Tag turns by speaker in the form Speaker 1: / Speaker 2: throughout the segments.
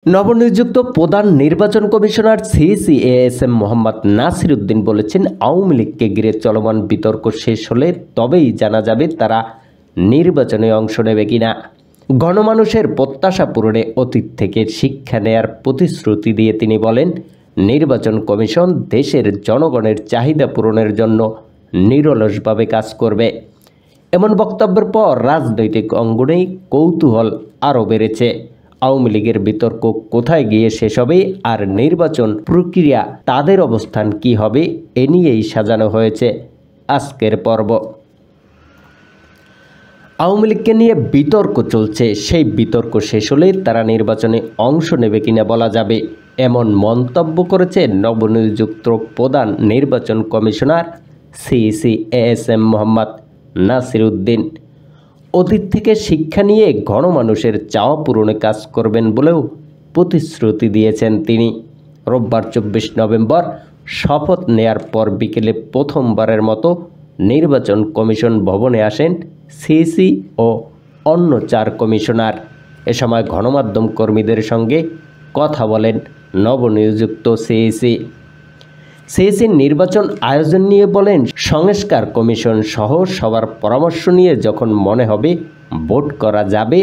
Speaker 1: নবনিযুক্ত প্রধান নির্বাচন commissioner CEC ASM Mohammad Nasir Uddin বলেছেন, আওয়ামী লীগকে ঘিরে চলমান বিতর্ক শেষ হলে তবেই জানা যাবে তারা নির্বাচনে অংশ নেবে কিনা। গণমানুষের প্রত্যাশা পূরণে অতীত থেকে শিক্ষা নেয়ার প্রতিশ্রুতি দিয়ে তিনি বলেন, নির্বাচন কমিশন দেশের জনগণের চাহিদা পূরণের জন্য নিরলসভাবে কাজ করবে। এমন বক্তব্যের পর রাজনৈতিক অঙ্গনেই কৌতূহল আরও বেড়েছে। আওয়ামী লীগের বিতর্ক কোথায় গিয়ে শেষ হবে আর নির্বাচন প্রক্রিয়া তাদের অবস্থান কি হবে, এ নিয়েই সাজানো হয়েছে আজকের পর্ব। আওয়ামী লীগকে নিয়ে বিতর্ক চলছে, সেই বিতর্ক শেষ হলে তারা নির্বাচনে অংশ নেবে কিনা বলা যাবে, এমন মন্তব্য করেছে নবনিযুক্ত প্রধান নির্বাচন commissioner CEC ASM Mohammad Nasir Uddin. অতীত থেকে শিক্ষা নিয়ে গণমানুষের চাওয়া পূরণে কাজ করবেন বলেও প্রতিশ্রুতি দিয়েছেন তিনি। রোববার 24 নভেম্বর শপথ নেয়ার পর বিকেলে প্রথমবারের মতো নির্বাচন কমিশন ভবনে আসেন সিইসি ও অন্য 4 কমিশনার। এ সময় গণমাধ্যম কর্মীদের সঙ্গে কথা বলেন নবনিযুক্ত সিইসি। নির্বাচন আয়োজন নিয়ে বলেন, সংস্কার কমিশন সহ সবার পরামর্শ নিয়ে যখন মনে হবে ভোট করা যাবে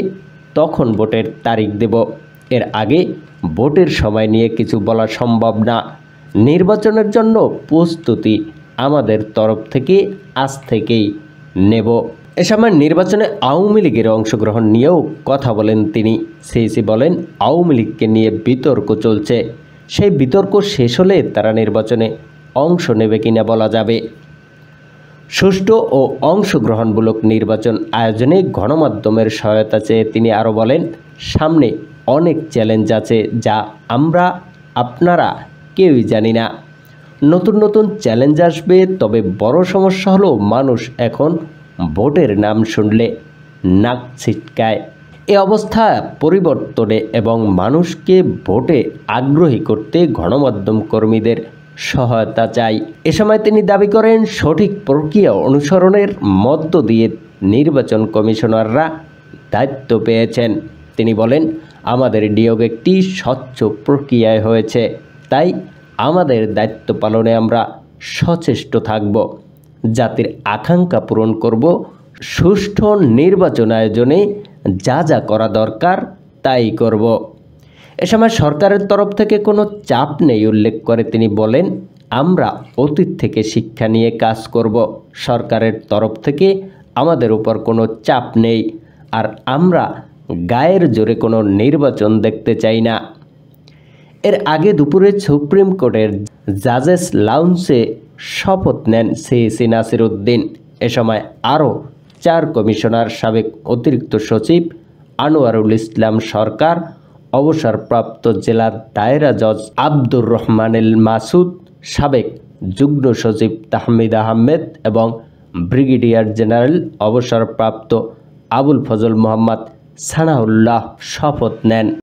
Speaker 1: তখন ভোটের তারিখ দেব। এর আগে ভোটের সময় নিয়ে কিছু বলা সম্ভব না। নির্বাচনের জন্য প্রস্তুতি আমাদের তরফ থেকে আজ থেকেই নেব। এ সময় নির্বাচনে আওয়ামী লীগের অংশগ্রহণ নিয়েও কথা বলেন তিনি। সিইসি বলেন, আওয়ামী লীগকে নিয়ে বিতর্ক চলছে, সেই বিতর্ক শেষ হলে তারা নির্বাচনে অংশ নেবে কিনা বলা যাবে। সুষ্ঠু ও অংশগ্রহণমূলক নির্বাচন আয়োজনে গণমাধ্যমের সহায়তা চেয়ে তিনি আরও বলেন, সামনে অনেক চ্যালেঞ্জ আছে যা আমরা আপনারা কেউই জানি না। নতুন নতুন চ্যালেঞ্জ আসবে, তবে বড় সমস্যা হলো মানুষ এখন ভোটের নাম শুনলে নাক ছিটকায়। এ অবস্থা পরিবর্তনে এবং মানুষকে ভোটে আগ্রহী করতে গণমাধ্যম কর্মীদের সহায়তা চাই। এ সময় তিনি দাবি করেন, সঠিক প্রক্রিয়া অনুসরণের মধ্য দিয়ে নির্বাচন কমিশনাররা দায়িত্ব পেয়েছেন। তিনি বলেন, আমাদের নিয়োগ একটি স্বচ্ছ প্রক্রিয়ায় হয়েছে, তাই আমাদের দায়িত্ব পালনে আমরা সচেষ্ট থাকব, জাতির আকাঙ্ক্ষা পূরণ করব, সুষ্ঠু নির্বাচন আয়োজনে যা যা করা দরকার তাই করব। এ সময় সরকারের তরফ থেকে কোনো চাপ নেই উল্লেখ করে তিনি বলেন, আমরা অতীত থেকে শিক্ষা নিয়ে কাজ করব। সরকারের তরফ থেকে আমাদের উপর কোনো চাপ নেই, আর আমরা গায়ের জোরে কোনো নির্বাচন দেখতে চাই না। এর আগে দুপুরে সুপ্রিম কোর্টের জাজেস লাউঞ্জে শপথ নেন সিইসি নাসির উদ্দিন। এ সময় আরও 4 কমিশনার, সাবেক অতিরিক্ত সচিব আনোয়ারুল ইসলাম সরকার, অবসরপ্রাপ্ত জেলা দায়রা জজ আব্দুর রহমানুল মাসুদ, সাবেক যুগ্ম সচিব তাহমিদ আহমেদ এবং ব্রিগেডিয়ার জেনারেল অবসরপ্রাপ্ত আবুল ফজল মোহাম্মদ সানাউল্লাহ শপথ নেন।